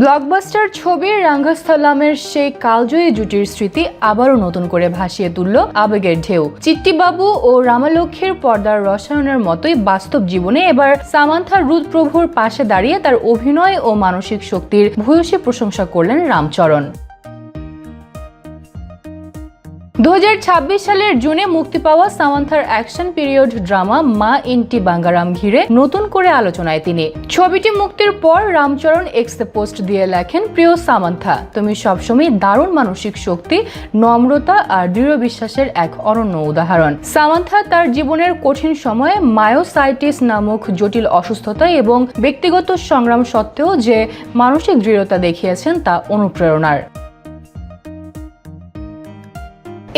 Blockbuster ছবি রাঙ্গাস্থলামের সেই কালজয়ী জুটির স্মৃতি আবারও নতুন করে ভাসিয়ে তুলল আবেগের ঢেউ। চিট্টিবাবু ও রামালক্ষ্মীর পর্দার রসায়নের মতোই বাস্তব জীবনে এবার সামান্থা রুদ্রপ্রভুর পাশে দাঁড়িয়ে তার অভিনয় ও মানসিক শক্তির ভূয়সী প্রশংসা করলেন রামচরণ। 2026 সালের জুনে মুক্তি পাওয়া সামান্থার অ্যাকশন পিরিয়ড ড্রামা মা ইন্টি বাঙ্গারাম ঘিরে নতুন করে আলোচনায় তিনি। ছবিটি মুক্তির পর রামচরণ এক্সে পোস্ট দিয়ে লেখেন, প্রিয় সামান্থা, তুমি সবসময় দারুণ মানসিক শক্তি, নম্রতা আর দৃঢ় বিশ্বাসের এক অনন্য উদাহরণ। সামান্থা তার জীবনের কঠিন সময়ে মায়োসাইটিস নামক জটিল অসুস্থতা এবং ব্যক্তিগত সংগ্রাম সত্ত্বেও যে মানসিক দৃঢ়তা দেখিয়েছেন তা অনুপ্রেরণার।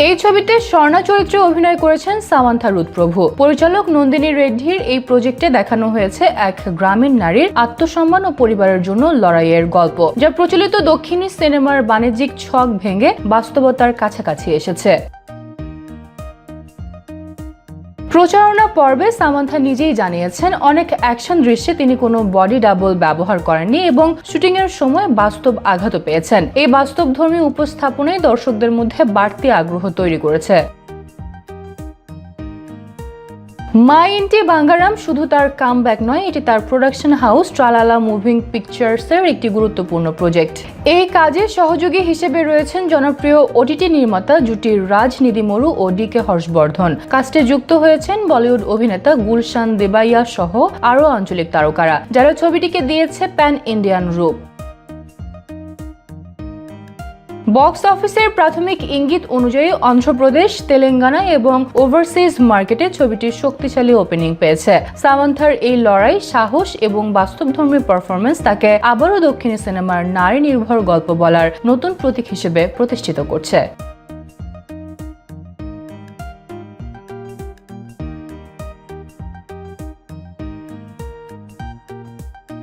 এই ছবিতে স্বর্ণা চরিত্রে অভিনয় করেছেন সামান্থা রুদ্রপ্রভু। পরিচালক নন্দিনী রেড্ডির এই প্রজেক্টে দেখানো হয়েছে এক গ্রামীণ নারীর আত্মসম্মান ও পরিবারের জন্য লড়াইয়ের গল্প, যা প্রচলিত দক্ষিণী সিনেমার বাণিজ্যিক ছক ভেঙে বাস্তবতার কাছাকাছি এসেছে। প্রচারণা পর্বে সামান্থা নিজেই জানিয়েছেন, অনেক অ্যাকশন দৃশ্যে তিনি কোনো বডি ডাবল ব্যবহার করেননি এবং শুটিং এর সময় বাস্তব আঘাতও পেয়েছেন। এই বাস্তবধর্মী উপস্থাপনাই দর্শকদের মধ্যে বাড়তি আগ্রহ তৈরি করেছে। মা ইন্টি বাঙ্গারাম শুধু তার কামব্যাক নয়, এটি তার প্রোডাকশন হাউস ট্রালালা মুভিং পিকচার্সের একটি গুরুত্বপূর্ণ প্রজেক্ট। এই কাজে সহযোগী হিসেবে রয়েছেন জনপ্রিয় ওটিটি নির্মাতা জুটি রাজ নিদিমরু ও ডিকে হর্ষবর্ধন। কাস্টে যুক্ত হয়েছেন বলিউড অভিনেতা গুলশান দেবাইয়া সহ আরও আঞ্চলিক তারকারা, যারা ছবিটিকে দিয়েছে প্যান ইন্ডিয়ান রূপ। বক্স অফিসের প্রাথমিক ইঙ্গিত অনুযায়ী অন্ধ্রপ্রদেশ, তেলেঙ্গানা এবং ওভারসিজ মার্কেটে ছবিটি শক্তিশালী ওপেনিং পেয়েছে। সামান্থার এই লড়াই, সাহস এবং বাস্তবধর্মী পারফরমেন্স তাকে আবারও দক্ষিণী সিনেমার নারী নির্ভর গল্প বলার নতুন প্রতীক হিসেবে প্রতিষ্ঠিত করছে।